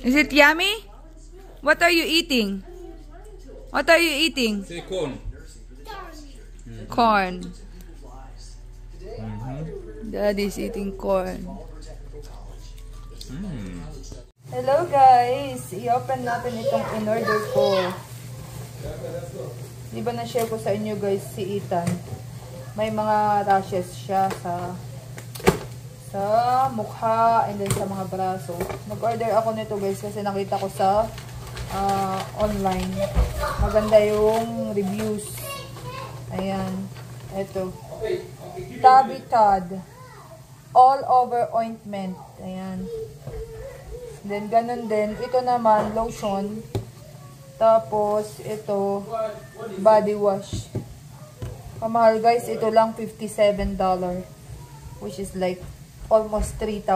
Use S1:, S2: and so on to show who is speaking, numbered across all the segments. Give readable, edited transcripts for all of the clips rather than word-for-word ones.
S1: Is it yummy? What are you eating? What are you eating?
S2: Say corn.
S1: Corn. Daddy's eating corn. Hello guys! I-open natin itong in-order ko. Di ba na-share ko sa inyo guys si Ethan? May mga rashes siya sa mukha and then sa mga braso. Nag-order ako nito guys kasi nakita ko sa online. Maganda yung reviews. Ayan. Ito. Tabitad. All over ointment. Ayan. Then ganun din. Ito naman lotion. Tapos ito body wash. Kamahal guys. Ito lang $57. Which is like almost 3,000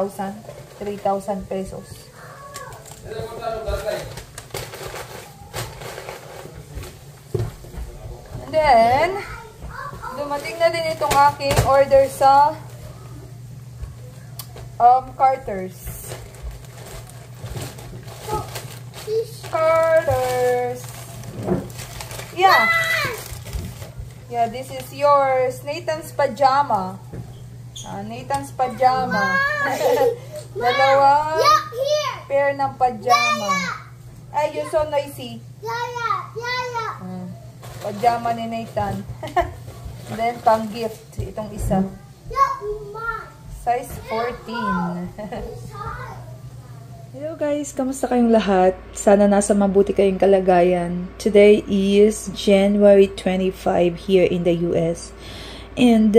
S1: pesos. And then, dumating na din itong aking order sa Carter's. Yeah. Yeah, this is yours. Nathan's pajama. Nathan's pajama. Dalawang pair ng pajama. Ay, you're so noisy. Pajama ni Nathan. Then, pang gift. Itong isa. Size 14. Hello guys, kamusta kayong lahat? Sana nasa mabuti kayong kalagayan. Today is January 25 here in the US. And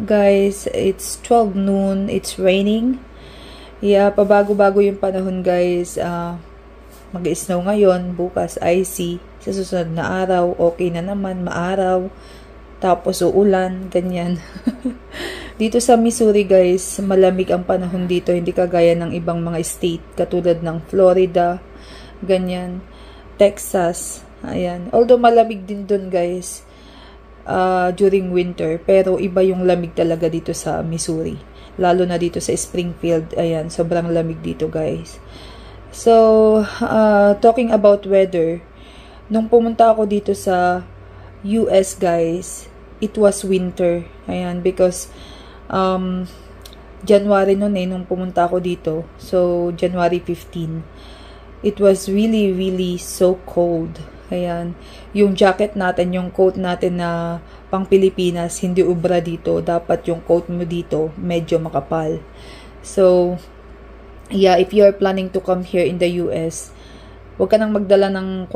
S1: guys, it's 12 noon. It's raining. Yeah, pabago-bago yung panahon guys. Mag-snow ngayon. Bukas icy. Sa susunod na araw, okay na naman. Maaraw. Tapos uulan. Ganyan. Dito sa Missouri guys, malamig ang panahon dito. Hindi kagaya ng ibang mga state. Katulad ng Florida. Ganyan. Texas. Ayan. Although malamig din dun guys. During winter. Pero iba yung lamig talaga dito sa Missouri. Lalo na dito sa Springfield. Ayan. Sobrang lamig dito guys. So, talking about weather. Nung pumunta ako dito sa US guys, it was winter. Ayan. Because January noon nung pumunta ako dito. So, January 15. It was really, really so cold. Ayan. Yung jacket natin, yung coat natin na pang Pilipinas, hindi ubra dito. Dapat yung coat mo dito, medyo makapal. So, yeah, if you're planning to come here in the US, huwag ka nang magdala ng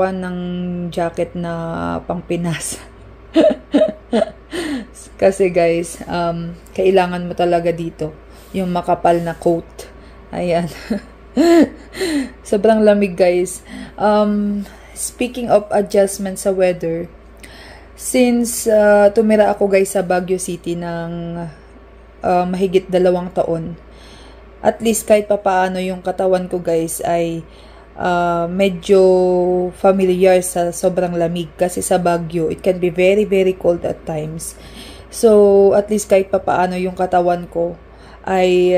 S1: jacket na pang Pinas. Kasi guys, kailangan mo talaga dito yung makapal na coat. Ayan. Sobrang lamig guys. Speaking of adjustment sa weather, since tumira ako guys sa Baguio City ng mahigit 2 taon, at least kahit papaano yung katawan ko guys ay medyo familiar sa sobrang lamig. Kasi sa Baguio, it can be very, very cold at times. So, at least kahit papaano yung katawan ko ay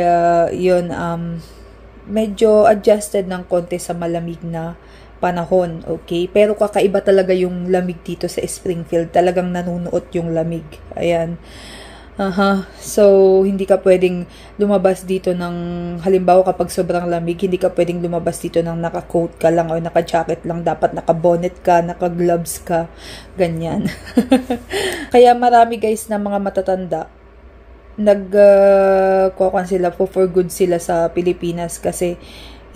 S1: medyo adjusted ng konti sa malamig na panahon. Okay? Pero kakaiba talaga yung lamig dito sa Springfield. Talagang nanunuot yung lamig. Ayan. So, hindi ka pwedeng lumabas dito ng, halimbawa kapag sobrang lamig, hindi ka pwedeng lumabas dito ng naka-coat ka lang o naka-jacket lang. Dapat naka-bonnet ka, naka-gloves ka, ganyan. Kaya marami guys na mga matatanda, nagkukuhan sila for good sila sa Pilipinas kasi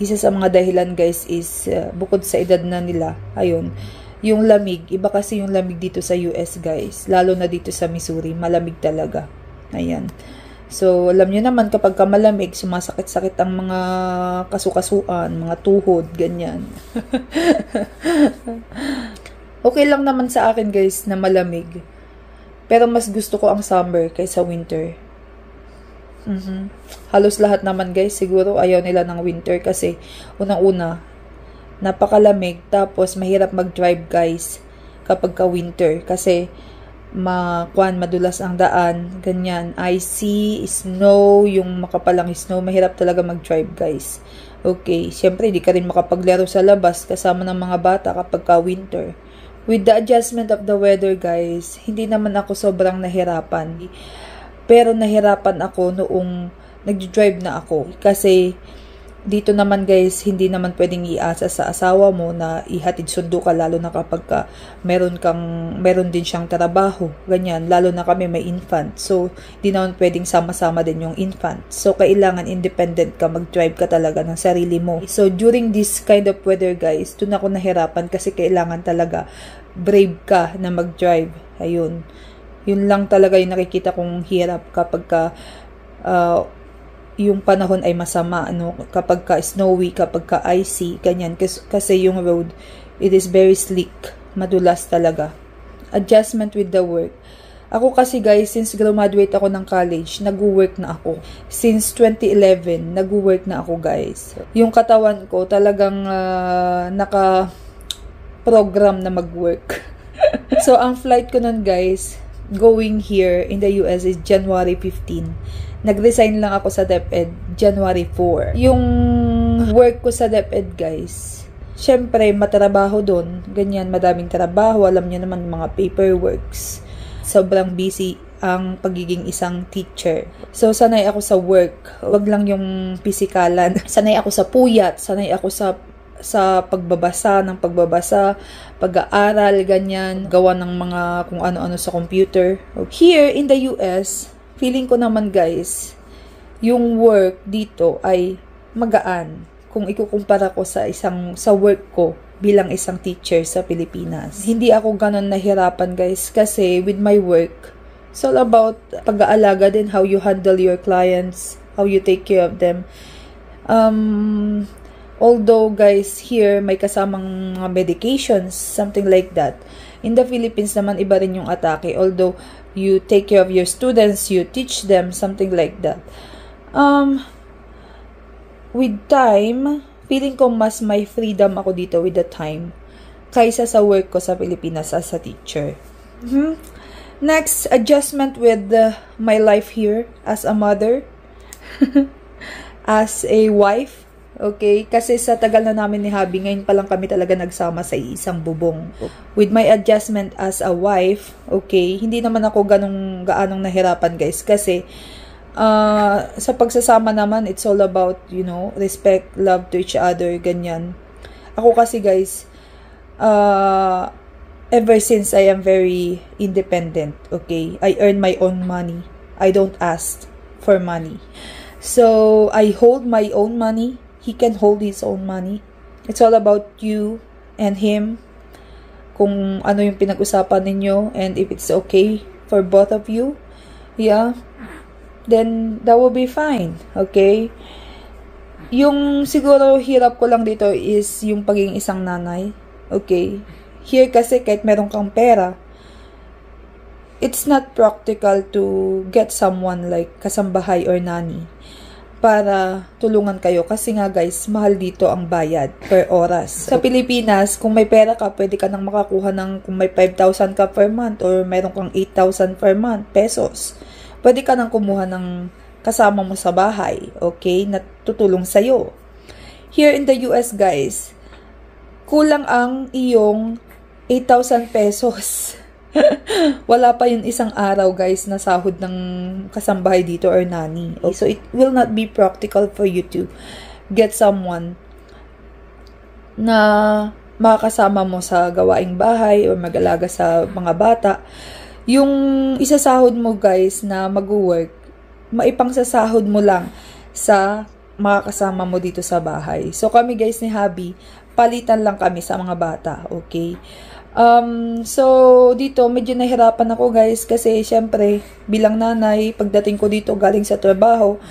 S1: isa sa mga dahilan guys is bukod sa edad na nila, ayun, yung lamig, iba kasi yung lamig dito sa US guys, lalo na dito sa Missouri, malamig talaga. Ayan. So, alam nyo naman kapag ka malamig, sumasakit-sakit ang mga kasukasuan, mga tuhod, ganyan. Okay lang naman sa akin guys na malamig. Pero mas gusto ko ang summer kaysa winter. Halos lahat naman guys, siguro ayaw nila ng winter kasi unang-una, napakalamig, tapos mahirap mag-drive guys kapag ka winter kasi madulas ang daan, ganyan. Icy, snow, yung makapalang snow, mahirap talaga mag-drive, guys. Okay, syempre, di ka rin makapaglaro sa labas kasama ng mga bata kapag winter. With the adjustment of the weather, guys, hindi naman ako sobrang nahirapan. Pero nahirapan ako noong nag-drive na ako. Kasi, dito naman guys, hindi naman pwedeng iasa sa asawa mo na ihatid sundo ka, lalo na kapag meron din siyang trabaho, ganyan, lalo na kami may infant, so hindi naman pwedeng sama-sama din yung infant, so kailangan independent ka, mag-drive ka talaga ng sarili mo. So during this kind of weather guys, doon ako nahirapan kasi kailangan talaga brave ka na mag-drive. Ayun, yun lang talaga yung nakikita kong hirap kapag yung panahon ay masama, ano, kapag snowy, kapag icy, ganyan. Kasi yung road, it is very slick, madulas talaga. Adjustment with the work. Ako kasi guys, since graduate ako ng college, nag-work na ako. Since 2011, nag-work na ako guys. Yung katawan ko talagang naka-program na mag-work. So, ang flight ko nun guys, going here in the US is January 15. Nag-resign lang ako sa DepEd January 4. Yung work ko sa DepEd guys, syempre matrabaho doon, ganyan, madaming trabaho, alam niyo naman mga paperworks. Sobrang busy ang pagiging isang teacher. So sanay ako sa work, wag lang yung pisikalan. Sanay ako sa puyat, sanay ako sa pagbabasa, pag-aaral, ganyan, gawa ng mga kung ano-ano sa computer. Here in the US, feeling ko naman guys, yung work dito ay magaan kung ikukumpara ko sa work ko bilang isang teacher sa Pilipinas. Hindi ako ganon nahirapan guys kasi with my work, it's all about pag-aalaga din, how you handle your clients, how you take care of them. Although guys, here may kasamang mga medications, something like that. In the Philippines naman iba rin yung atake, although you take care of your students, you teach them, something like that. With time, feeling ko mas may freedom ako dito with the time kaysa sa work ko sa Pilipinas as a teacher. Next, adjustment with my life here as a mother, as a wife. Okay, kasi sa tagal na namin ni Habi, ngayon pa lang kami talaga nagsama sa isang bubong. With my adjustment as a wife, okay, hindi naman ako gaanong nahirapan guys. Kasi, sa pagsasama naman, it's all about, you know, respect, love to each other, ganyan. Ako kasi guys, ever since I am very independent, okay, I earn my own money. I don't ask for money. So, I hold my own money. He can hold his own money. It's all about you and him. Kung ano yung pinag-usapan ninyo and if it's okay for both of you, yeah, then that will be fine. Okay? Yung siguro hirap ko lang dito is yung pagiging isang nanay. Okay? Here kasi kahit meron kang pera, it's not practical to get someone like kasambahay or nanny para tulungan kayo. Kasi nga guys, mahal dito ang bayad per oras. Sa Pilipinas, kung may pera ka, pwede ka nang makakuha ng, kung may 5,000 ka per month or meron kang 8,000 per month pesos, pwede ka nang kumuha ng kasama mo sa bahay, okay, na tutulong sa'yo. Here in the US guys, kulang ang iyong 8,000 pesos. Wala pa yun isang araw guys na sahod ng kasambahay dito or nanny. Okay? So it will not be practical for you to get someone na makakasama mo sa gawaing bahay or mag-alaga sa mga bata. Yung isasahod mo guys na mag-work, maipangsasahod mo lang sa makakasama mo dito sa bahay. So kami guys ni Habi, palitan lang kami sa mga bata, okay? So, dito, medyo nahirapan ako guys kasi syempre, bilang nanay, pagdating ko dito galing sa trabaho,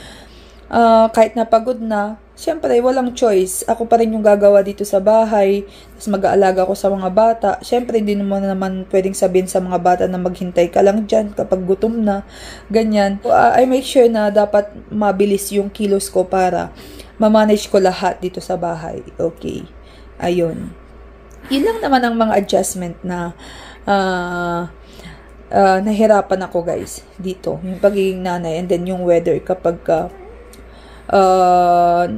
S1: kahit napagod na, syempre, walang choice. Ako pa rin yung gagawa dito sa bahay, tapos mag-aalaga ko sa mga bata. Syempre, hindi mo naman pwedeng sabihin sa mga bata na maghintay ka lang dyan kapag gutom na, ganyan. So, I make sure na dapat mabilis yung kilos ko para ma-manage ko lahat dito sa bahay. Okay, ayun. Yun lang naman ang mga adjustment na nahirapan ako guys dito. Yung pagiging nanay and then yung weather kapag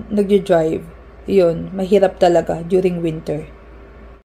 S1: nagdi-drive. Yun, mahirap talaga during winter.